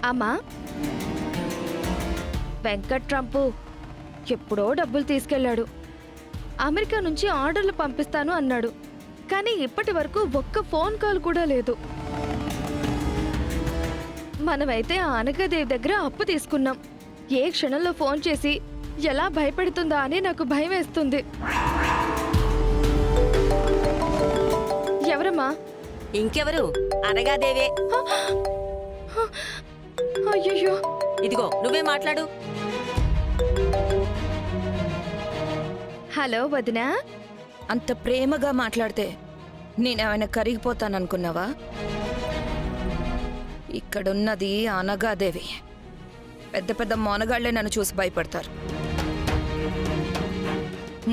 అమ్మా, వెంకట్ ట్రంప్ ఎప్పుడో డబ్బులు తీసుకెళ్లాడు. అమెరికా నుంచి ఆర్డర్లు పంపిస్తాను అన్నాడు. కానీ ఇప్పటి వరకు ఒక్క ఫోన్ కాల్ కూడా లేదు. మనమైతే ఆ అనఘాదేవి దగ్గర అప్పు తీసుకున్నాం. ఏ క్షణంలో ఫోన్ చేసి ఎలా భయపెడుతుందా అని నాకు భయం వేస్తుంది. ఎవరమ్మా? ఇంకెవరు? అనగాదేవే. అయ్యో, ఇదిగో నువ్వే మాట్లాడు. హలో వదినా. అంత ప్రేమగా మాట్లాడితే నేనేమైనా కరిగిపోతాననుకున్నావా? ఇక్కడున్నది అనగాదేవి. పెద్ద పెద్ద మోనగాళ్లే నన్ను చూసి భయపడతారు.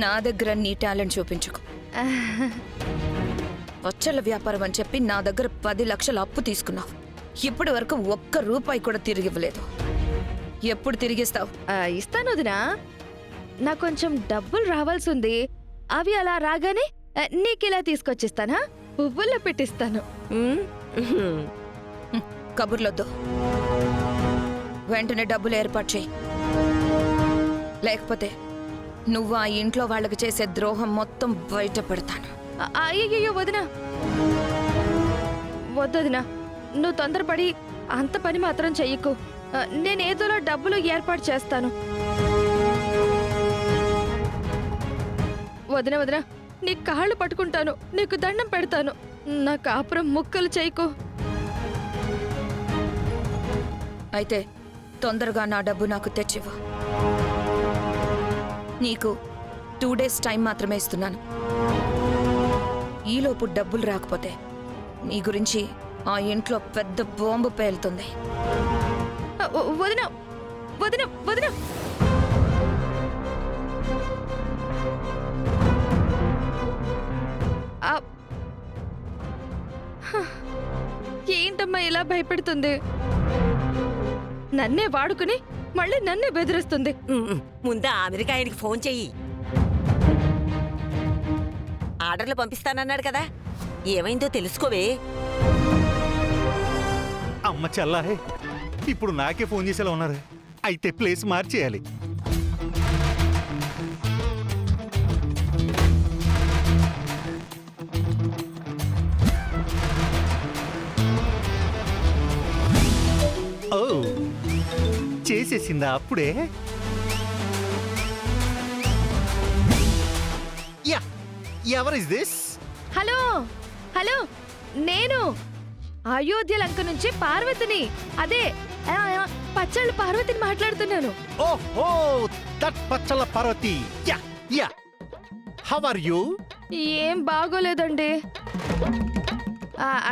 నా దగ్గర నీ టాలెంట్ చూపించుకో. వచ్చల వ్యాపారం అని చెప్పి నా దగ్గర 10 లక్షల అప్పు తీసుకున్నావు. ఇప్పటి వరకు ఒక్క రూపాయి కూడా తిరిగి ఇవ్వలేదు. ఎప్పుడు తిరిగిస్తావు? ఇస్తాను వదినా. నాకు కొంచెం డబ్బులు రావాల్సి ఉంది. అవి అలా రాగానే నీకిలా తీసుకొచ్చిస్తానా? పువ్వుల్లో పెట్టిస్తాను. కబుర్లొద్దు. వెంటనే డబ్బులు ఏర్పాటు చేయి. లేకపోతే నువ్వు ఆ ఇంట్లో వాళ్ళకి చేసే ద్రోహం మొత్తం బయట పెడతాను. అయ్యయ్యో వదినా, వద్దొదినా. నువ్వు తొందరపడి అంత పని మాత్రం చెయ్యకు. నేనేదోలా డబ్బులు ఏర్పాటు చేస్తాను. వదిన వదినా, నీ కాళ్ళు పట్టుకుంటాను, నీకు దండం పెడతాను. నా కాపురం ముక్కలు చేయకు. అయితే తొందరగా నా డబ్బు నాకు తెచ్చివ్వు. నీకు 2 డేస్ టైం మాత్రమే ఇస్తున్నాను. ఈలోపు డబ్బులు రాకపోతే నీ గురించి ఆ ఇంట్లో పెద్ద బాంబు పేలుతుంది. వదినా వదినా వదినా. ఏంటమ్మా ఇలా భయపెడుతుంది? నన్నే వాడుకుని మళ్ళీ నన్నే బెదిరిస్తుంది. ముందా అమెరికా ఆయనకి ఫోన్ చెయ్యి. ఆర్డర్లు పంపిస్తానన్నాడు కదా, ఏమైందో తెలుసుకోవే. అమ్మ చల్లారే, ఇప్పుడు నాకే ఫోన్ చేసేలా ఉన్నారు. అయితే ప్లేస్ మార్చేయాలి. ఓ, చేసేసిందా అప్పుడే? Yeah, ever is this? Hello hello, నేను అయోధ్య లంక నుంచి పార్వతిని. అదే పచ్చళ్ళు పార్వతిని మాట్లాడుతున్నాను. ఓహో, దట్ పచ్చల Parvathi. Yeah yeah, how are you? ఏం బాగోలేదండి.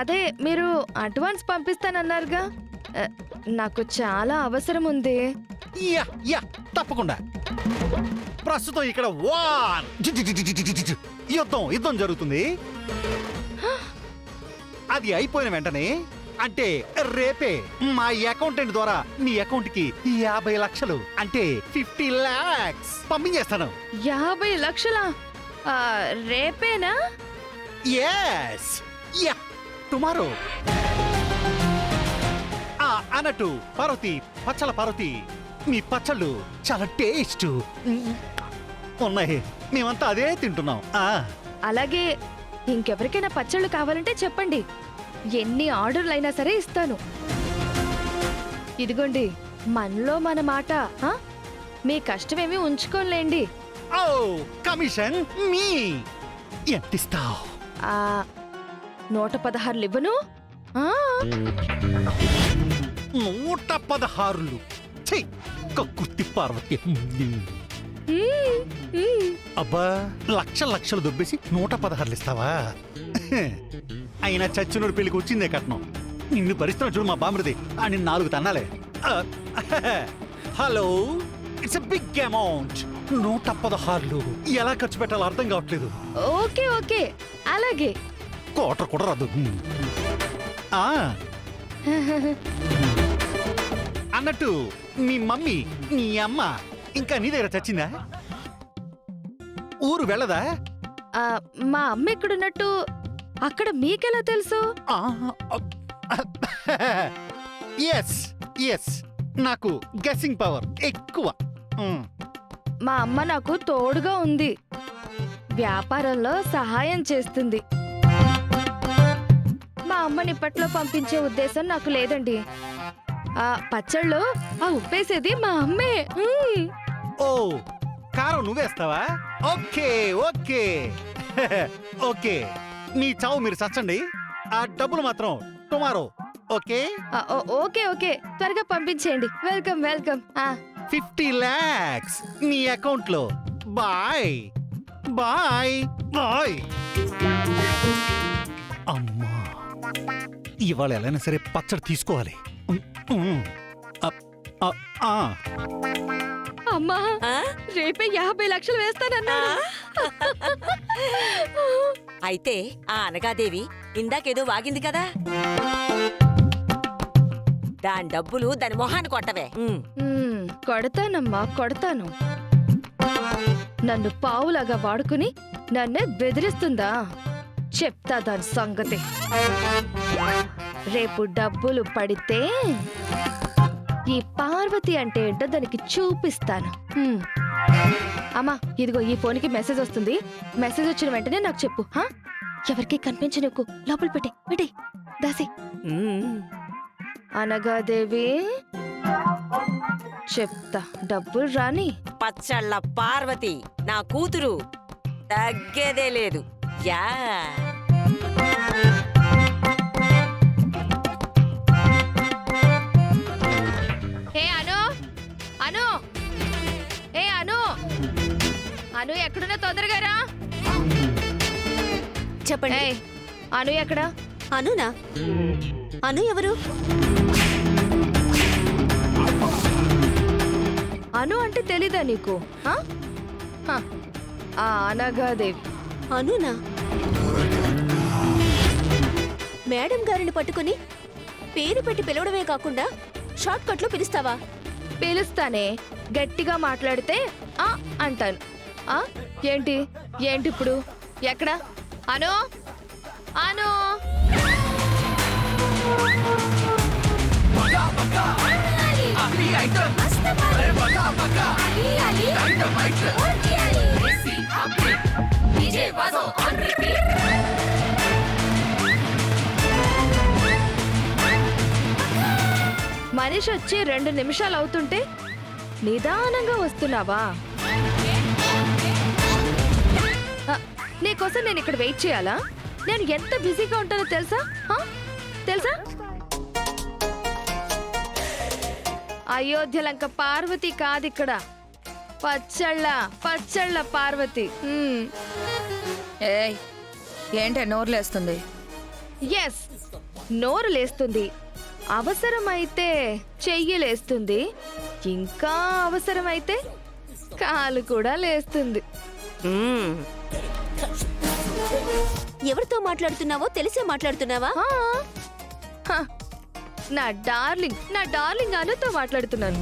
అదే మీరు అడ్వాన్స్ పంపిస్తానన్నారుగా, నాకు చాలా అవసరం ఉంది. యా యా, తప్పకుండా. ప్రస్తుతం ఇక్కడ వార్, యుద్ధం జరుగుతుంది. అది అయిపోయిన వెంటనే, అంటే రేపే మా అకౌంటెంట్ ద్వారా నీ అకౌంట్ కి 50 లక్షలు, అంటే 50 lakhs పంపించేస్తాను. 50 లక్షలా? రేపేనా? Yes, yeah, tomorrow. అన్నట్టు పార్వతి, పచ్చల పార్వతి, మీ పచ్చళ్ళు చాలా టేస్ట్ ఉన్నాయి. మేమంతా అదే తింటున్నాం. అలాగే ఇంకెవరికైనా పచ్చళ్ళు కావాలంటే చెప్పండి. ఎన్ని ఆర్డర్లు అయినా సరే ఇస్తాను. ఇదిగోండి, మనలో మన మాట. మీ కష్టమేమీ ఉంచుకోలేండి. ఓ, కమిషన్ మీ ఎంతిస్తావు? 116 ఇవ్వను. 116? కక్కుర్తి పార్వతి. అబ్బా, లక్షలు దొబ్బేసి 116 ఇస్తావా? అయినా చచ్చినోడు పెళ్లికి వచ్చిందే కట్నం. నిన్ను భరిస్తున్న చూడు మా బామృది. అని 4 తన్నాలే. Hello, it's a big amount. 116 ఎలా ఖర్చు పెట్టాలో అర్థం కావట్లేదు. ఓకే ఓకే, అలాగే. కోటర్ కూడా రాదు. అన్నట్టు మీ మమ్మీ, నీ అమ్మ ఇంకా నీ దగ్గర చచ్చిందా? ఊరు వెళ్ళదా? మా అమ్మ ఎక్కడున్నట్టు అక్కడ మీకెలా తెలుసు? ఎస్, ఎస్, నాకు గెస్సింగ్ పవర్ ఎక్కువ. మ్, మా అమ్మ నాకు తోడుగా ఉంది. వ్యాపారంలో సహాయం చేస్తుంది. మా అమ్మని ఇప్పట్లో పంపించే ఉద్దేశం నాకు లేదండి. ఆ పచ్చళ్ళు ఆ ఉప్పేసేది మా అమ్మే. ఓ కారం నువ్వేస్తావా? ఓకే ఓకే ఓకే, మీ చావు మీరు చచ్చండి. ఆ డబ్బులు మాత్రం టుమారో. ఓకే, ఓకే ఓకే, త్వరగా పంపించేయండి. Welcome welcome. 50 lakhs నీ అకౌంట్ లో. Bye bye bye. అమ్మా, ఇవాళ ఎలా సరే పచ్చడి తీసుకోవాలి. అమ్మా, ఆ? రేపే 50 లక్షలు వేస్తానన్నా. అయితే ఆ అనగాదేవి ఇందాకేదో వాగింది కదా, దాని డబ్బులు దాని మొహాన్ని కొట్టవే. కొడతానమ్మా, కొడతాను. నన్ను పావులాగా వాడుకుని నన్నే బెదిరిస్తుందా? చెప్తా దాని సంగతి. రేపు డబ్బులు పడితే ఈ పార్వతి అంటే ఏంటో దానికి చూపిస్తాను. అమ్మా, ఇదిగో ఈ ఫోన్కి మెసేజ్ వస్తుంది. మెసేజ్ వచ్చిన వెంటనే నాకు చెప్పు. ఎవరికి కనిపించనివ్వకు. లోపల పెట్టే దాసి. అనగాదేవి, చెప్తా, డబ్బులు రాని. పచ్చళ్ళ పార్వతి నా కూతురు, తగ్గేదే లేదు. యా ఏ అను, అను, ఏ అను, అను ఎక్కడున్నా తొందరగా రా. చెప్పండి. ఏయ్, అను ఎక్కడా? అనునా? అను ఎవరు? అను అంటే తెలీదా నీకు? ఆ అనగాదేవి. అనునా? మేడం గారిని పట్టుకుని పేరు పెట్టి పిలవడమే కాకుండా షార్ట్ కట్ లో పిలుస్తావా? పిలుస్తానే, గట్టిగా మాట్లాడితే ఆ అంటాను. ఏంటి ఏంటి ఇప్పుడు? ఎక్కడా? అను, అను. మనిషి వచ్చి 2 నిమిషాలు అవుతుంటే నిదానంగా వస్తున్నావా? నీకోసం నేను ఇక్కడ వెయిట్ చేయాలా? నేను ఎంత బిజీగా ఉంటానో తెలుసా? తెలుసా? అయోధ్యలంక పార్వతి కాదిక్కడ, పచ్చళ్ళ పార్వతి. ఏయ్, ఏంటే నోరులేస్తుంది? ఎస్, నోరు లేస్తుంది. అవసరమైతే చెయ్యి లేస్తుంది. ఇంకా అవసరమైతే కాలు కూడా లేస్తుంది. ఎవరితో మాట్లాడుతున్నావో తెలిసే మాట్లాడుతున్నావా? నా డార్లింగ్ అనుతో మాట్లాడుతున్నాను.